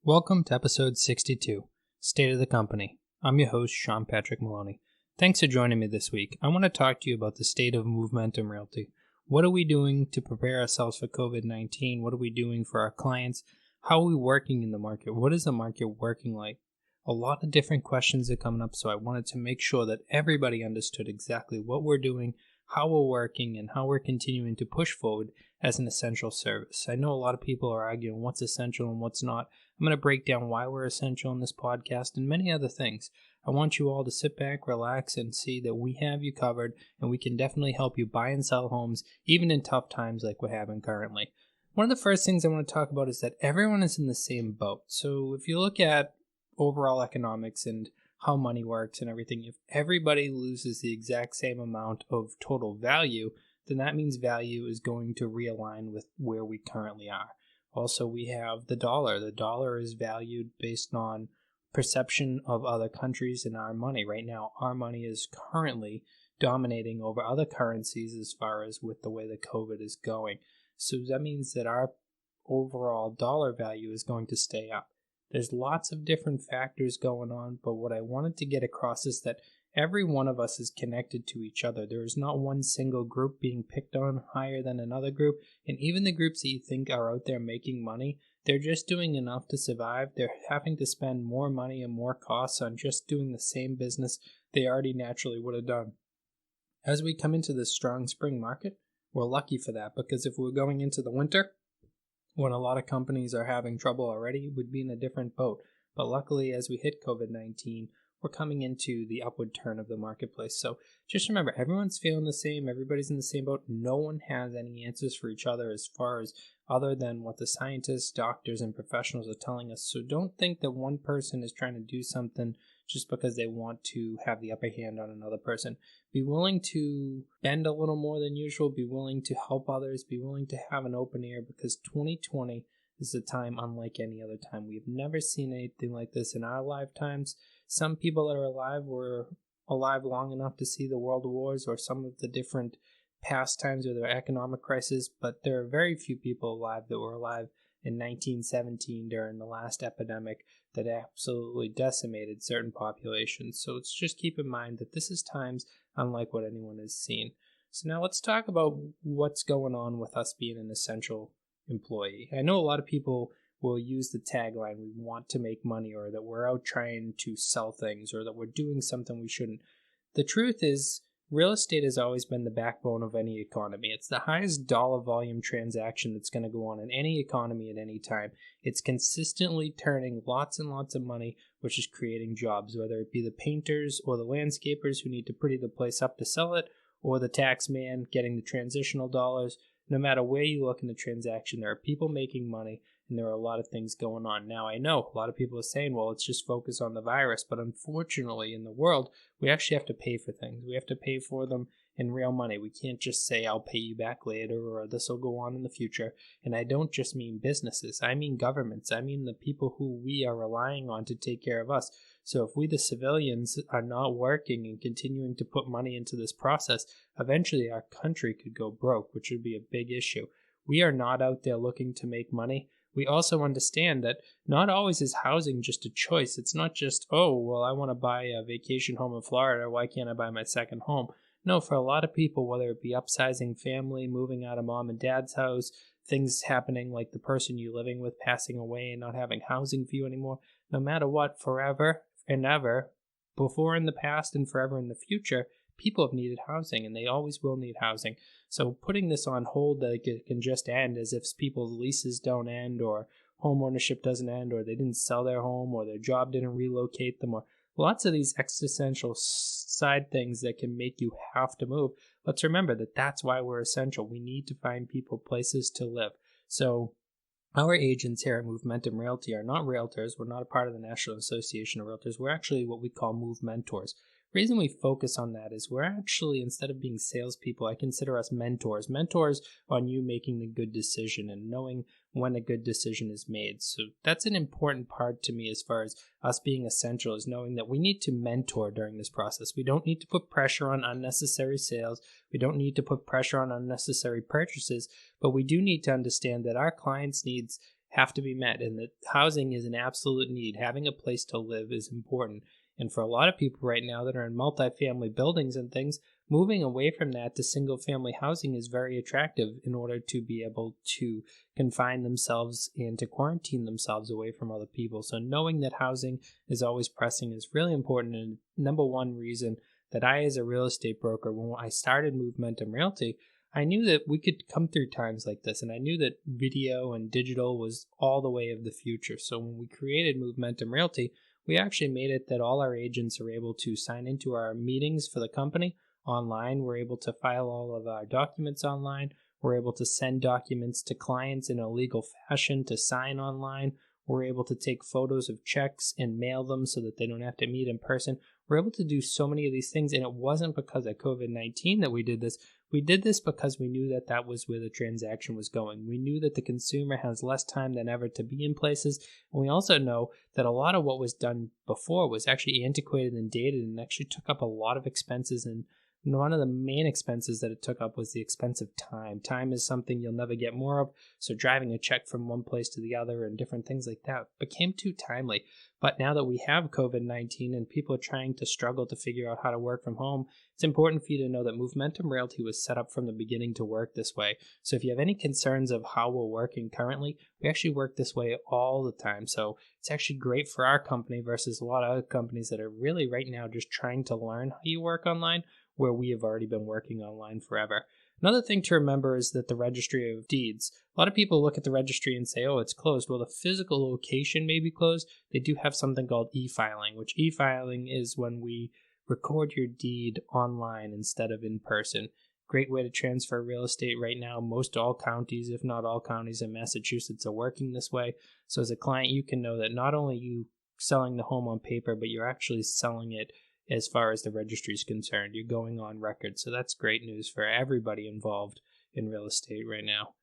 Welcome to episode 62, State of the Company. I'm your host, Sean Patrick Maloney. Thanks for joining me this week. I want to talk to you about the state of Movementum Realty. What are we doing to prepare ourselves for COVID-19? What are we doing for our clients? How are we working in the market? What is the market working like? A lot of different questions are coming up, so I wanted to make sure that everybody understood exactly what we're doing, how we're working, and how we're continuing to push forward as an essential service. I know a lot of people are arguing what's essential and what's not. I'm going to break down why we're essential in this podcast and many other things. I want you all to sit back, relax, and see that we have you covered, and we can definitely help you buy and sell homes, even in tough times like we're having currently. One of the first things I want to talk about is that everyone is in the same boat. So if you look at overall economics and how money works and everything, if everybody loses the exact same amount of total value, then that means value is going to realign with where we currently are. Also, we have the dollar. The dollar is valued based on perception of other countries and our money. Right now, our money is currently dominating over other currencies as far as with the way the COVID is going. So that means that our overall dollar value is going to stay up. There's lots of different factors going on, but what I wanted to get across is that every one of us is connected to each other. There is not one single group being picked on higher than another group, and even the groups that you think are out there making money, they're just doing enough to survive. They're having to spend more money and more costs on just doing the same business they already naturally would have done. As we come into this strong spring market, we're lucky for that, because if we're going into the winter, when a lot of companies are having trouble already, we'd be in a different boat. But luckily, as we hit COVID-19, we're coming into the upward turn of the marketplace. So just remember, everyone's feeling the same. Everybody's in the same boat. No one has any answers for each other as far as other than what the scientists, doctors, and professionals are telling us. So don't think that one person is trying to do something just because they want to have the upper hand on another person. Be willing to bend a little more than usual. Be willing to help others. Be willing to have an open ear, because 2020 is a time unlike any other time. We've never seen anything like this in our lifetimes. Some people that are alive were alive long enough to see the world wars or some of the different past times of their economic crisis, but there are very few people alive that were alive in 1917 during the last epidemic that absolutely decimated certain populations. So let's just keep in mind that this is times unlike what anyone has seen. So now let's talk about what's going on with us being an essential employee. I know a lot of people will use the tagline, we want to make money, or that we're out trying to sell things, or that we're doing something we shouldn't. The truth is, real estate has always been the backbone of any economy. It's the highest dollar volume transaction that's going to go on in any economy at any time. It's consistently turning lots and lots of money, which is creating jobs, whether it be the painters or the landscapers who need to pretty the place up to sell it, or the tax man getting the transitional dollars. No matter where you look in the transaction, there are people making money, and there are a lot of things going on. Now, I know a lot of people are saying, well, let's just focus on the virus, but unfortunately in the world, we actually have to pay for things. We have to pay for them in real money. We can't just say, I'll pay you back later, or this will go on in the future. And I don't just mean businesses. I mean governments. I mean the people who we are relying on to take care of us. So if we, the civilians, are not working and continuing to put money into this process, eventually our country could go broke, which would be a big issue. We are not out there looking to make money. We also understand that not always is housing just a choice. It's not just, oh, well, I want to buy a vacation home in Florida. Why can't I buy my second home? No, for a lot of people, whether it be upsizing family, moving out of mom and dad's house, things happening like the person you're living with passing away and not having housing for you anymore, no matter what, forever and ever, before in the past and forever in the future, people have needed housing, and they always will need housing. So putting this on hold that it can just end as if people's leases don't end, or homeownership doesn't end, or they didn't sell their home, or their job didn't relocate them, or lots of these existential side things that can make you have to move. Let's remember that that's why we're essential. We need to find people places to live. So our agents here at Movementum Realty are not realtors. We're not a part of the National Association of Realtors. We're actually what we call Move Mentors. The reason we focus on that is we're actually, instead of being salespeople, I consider us mentors. Mentors on you making the good decision and knowing when a good decision is made. So that's an important part to me as far as us being essential, is knowing that we need to mentor during this process. We don't need to put pressure on unnecessary sales. We don't need to put pressure on unnecessary purchases, but we do need to understand that our clients' needs have to be met, and that housing is an absolute need. Having a place to live is important. And for a lot of people right now that are in multifamily buildings and things, moving away from that to single family housing is very attractive in order to be able to confine themselves and to quarantine themselves away from other people. So knowing that housing is always pressing is really important. And number one reason that I, as a real estate broker, when I started Movementum Realty, I knew that we could come through times like this, and I knew that video and digital was all the way of the future. So when we created Movementum Realty, we actually made it that all our agents are able to sign into our meetings for the company online. We're able to file all of our documents online. We're able to send documents to clients in a legal fashion to sign online. We're able to take photos of checks and mail them so that they don't have to meet in person. We're able to do so many of these things, and it wasn't because of COVID-19 that we did this. We did this because we knew that that was where the transaction was going. We knew that the consumer has less time than ever to be in places, and we also know that a lot of what was done before was actually antiquated and dated and actually took up a lot of expenses. And one of the main expenses that it took up was the expense of time. Time is something you'll never get more of, so driving a check from one place to the other and different things like that became too timely. But now that we have COVID-19 and people are trying to struggle to figure out how to work from home, it's important for you to know that Movementum Realty was set up from the beginning to work this way. So if you have any concerns of how we're working currently, we actually work this way all the time. So it's actually great for our company versus a lot of other companies that are really right now just trying to learn how you work online, where we have already been working online forever. Another thing to remember is that the registry of deeds, a lot of people look at the registry and say, oh, it's closed. Well, the physical location may be closed. They do have something called e-filing, which e-filing is when we record your deed online instead of in person. Great way to transfer real estate right now. Most all counties, if not all counties in Massachusetts, are working this way. So as a client, you can know that not only are you selling the home on paper, but you're actually selling it as far as the registry is concerned. You're going on record. So that's great news for everybody involved in real estate right now.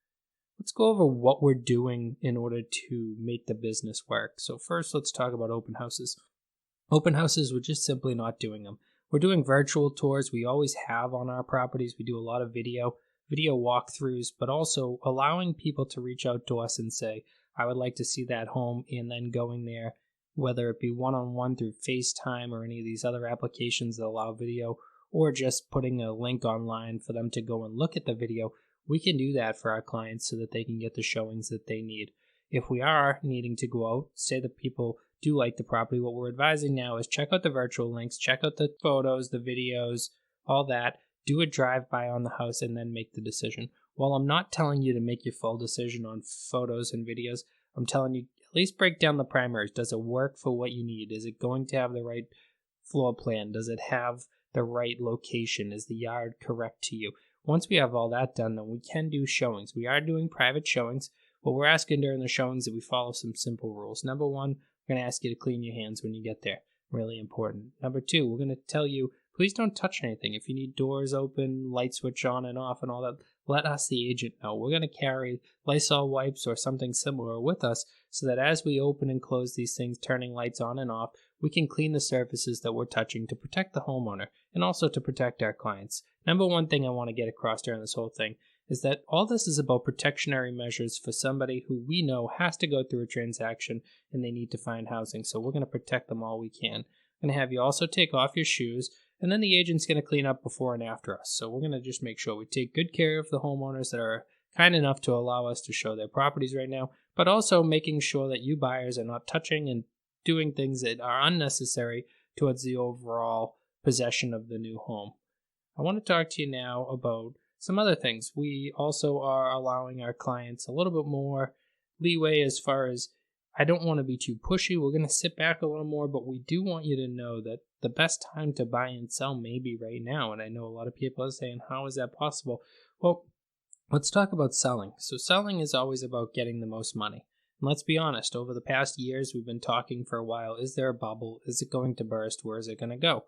Let's go over what we're doing in order to make the business work. So first, let's talk about open houses. Open houses, we're just simply not doing them. We're doing virtual tours. We always have on our properties. We do a lot of video walkthroughs, but also allowing people to reach out to us and say, I would like to see that home, and then going there, whether it be one-on-one through FaceTime or any of these other applications that allow video, or just putting a link online for them to go and look at the video. We can do that for our clients so that they can get the showings that they need. If we are needing to go out, say that people do like the property, what we're advising now is check out the virtual links, check out the photos, the videos, all that, do a drive-by on the house, and then make the decision. While I'm not telling you to make your full decision on photos and videos, I'm telling you at least break down the primaries. Does it work for what you need? Is it going to have the right floor plan? Does it have the right location? Is the yard correct to you? Once we have all that done, then we can do showings. We are doing private showings. What we're asking during the showings is that we follow some simple rules. Number one, we're going to ask you to clean your hands when you get there. Really important. Number two, we're going to tell you, please don't touch anything. If you need doors open, light switch on and off and all that, let us, the agent, know. We're going to carry Lysol wipes or something similar with us so that as we open and close these things, turning lights on and off, we can clean the surfaces that we're touching to protect the homeowner and also to protect our clients. Number one thing I want to get across during this whole thing is that all this is about protectionary measures for somebody who we know has to go through a transaction and they need to find housing. So we're going to protect them all we can. I'm going to have you also take off your shoes, and then the agent's going to clean up before and after us. So we're going to just make sure we take good care of the homeowners that are kind enough to allow us to show their properties right now, but also making sure that you buyers are not touching and doing things that are unnecessary towards the overall possession of the new home. I want to talk to you now about some other things. We also are allowing our clients a little bit more leeway as far as, I don't want to be too pushy. We're going to sit back a little more, but we do want you to know that the best time to buy and sell may be right now. And I know a lot of people are saying, how is that possible? Well, let's talk about selling. So selling is always about getting the most money. And let's be honest, over the past years, we've been talking for a while. Is there a bubble? Is it going to burst? Where is it going to go?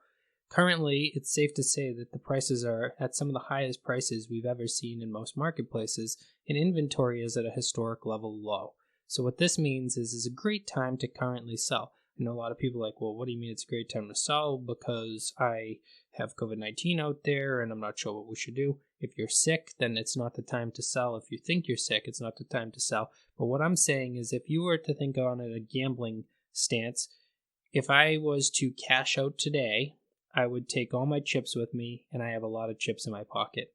Currently, it's safe to say that the prices are at some of the highest prices we've ever seen in most marketplaces, and inventory is at a historic level low. So what this means is it's a great time to currently sell. I know a lot of people are like, well, what do you mean it's a great time to sell? Because I have COVID-19 out there and I'm not sure what we should do. If you're sick, then it's not the time to sell. If you think you're sick, it's not the time to sell. But what I'm saying is if you were to think on a gambling stance, if I was to cash out today, I would take all my chips with me, and I have a lot of chips in my pocket.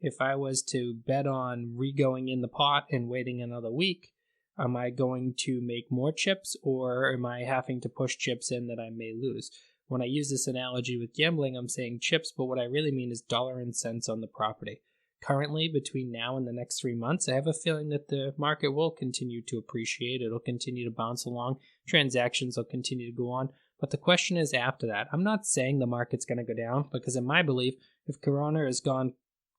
If I was to bet on re-going in the pot and waiting another week, am I going to make more chips, or am I having to push chips in that I may lose? When I use this analogy with gambling, I'm saying chips, but what I really mean is dollar and cents on the property. Currently, between now and the next 3 months, I have a feeling that the market will continue to appreciate. It'll continue to bounce along. Transactions will continue to go on. But the question is after that. I'm not saying the market's going to go down, because in my belief, if Corona is gone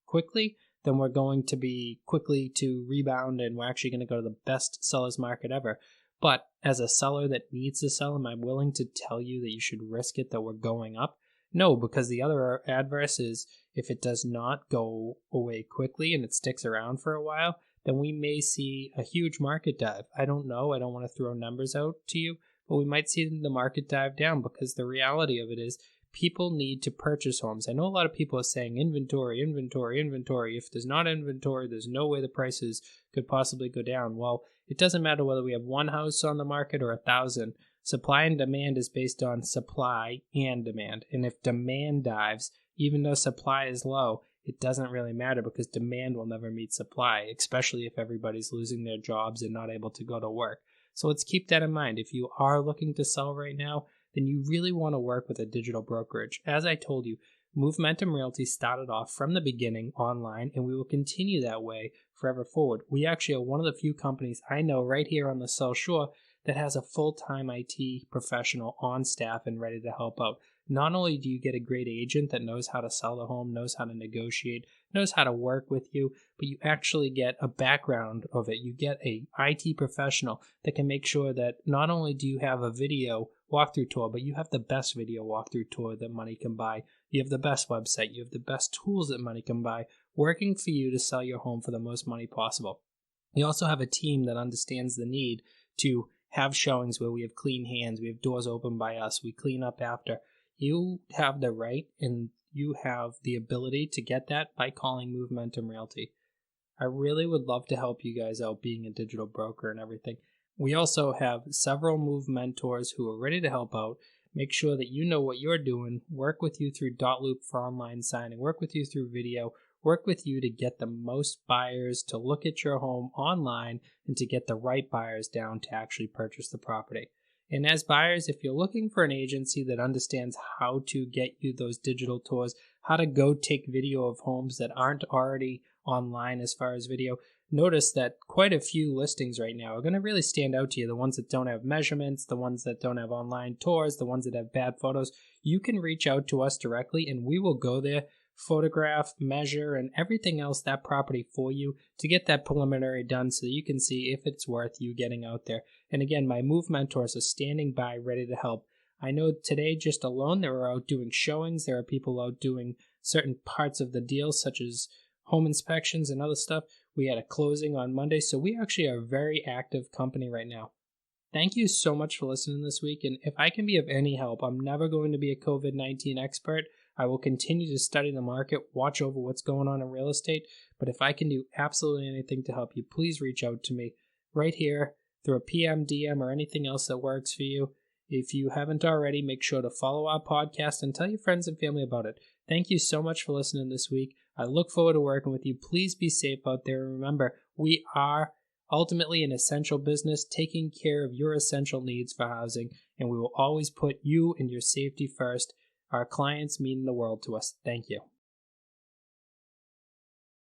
quickly, then we're going to be quickly to rebound and we're actually going to go to the best seller's market ever. But as a seller that needs to sell, am I willing to tell you that you should risk it, that we're going up? No, because the other adverse is if it does not go away quickly and it sticks around for a while, then we may see a huge market dive. I don't know. I don't want to throw numbers out to you, but we might see the market dive down, because the reality of it is people need to purchase homes. I know a lot of people are saying inventory, inventory, inventory. If there's not inventory, there's no way the prices could possibly go down. Well, it doesn't matter whether we have one house on the market or 1,000. Supply and demand is based on supply and demand. And if demand dives, even though supply is low, it doesn't really matter, because demand will never meet supply, especially if everybody's losing their jobs and not able to go to work. So let's keep that in mind. If you are looking to sell right now, then you really want to work with a digital brokerage. As I told you, Movementum Realty started off from the beginning online, and we will continue that way forever forward. We actually are one of the few companies I know right here on the South Shore that has a full-time IT professional on staff and ready to help out. Not only do you get a great agent that knows how to sell the home, knows how to negotiate, knows how to work with you, but you actually get a background of it. You get a IT professional that can make sure that not only do you have a video walkthrough tour, but you have the best video walkthrough tour that money can buy. You have the best website. You have the best tools that money can buy, working for you to sell your home for the most money possible. You also have a team that understands the need to have showings where we have clean hands. We have doors open by us. We clean up after. You have the right and you have the ability to get that by calling Movementum Realty. I really would love to help you guys out being a digital broker and everything. We also have several Move mentors who are ready to help out. Make sure that you know what you're doing. Work with you through Dotloop for online signing. Work with you through video. Work with you to get the most buyers to look at your home online and to get the right buyers down to actually purchase the property. And as buyers, if you're looking for an agency that understands how to get you those digital tours, how to go take video of homes that aren't already online as far as video, notice that quite a few listings right now are going to really stand out to you. The ones that don't have measurements, the ones that don't have online tours, the ones that have bad photos. You can reach out to us directly and we will go there, photograph, measure, and everything else that property for you to get that preliminary done so that you can see if it's worth you getting out there. And again, my Move mentors are standing by ready to help. I know today just alone they were out doing showings. There are people out doing certain parts of the deal such as home inspections and other stuff. We had a closing on Monday, so we actually are a very active company right now. Thank you so much for listening this week, and if I can be of any help, I'm never going to be a COVID-19 expert. I will continue to study the market, watch over what's going on in real estate, but if I can do absolutely anything to help you, please reach out to me right here through a PM, DM, or anything else that works for you. If you haven't already, make sure to follow our podcast and tell your friends and family about it. Thank you so much for listening this week. I look forward to working with you. Please be safe out there. And remember, we are ultimately an essential business taking care of your essential needs for housing, and we will always put you and your safety first. Our clients mean the world to us. Thank you.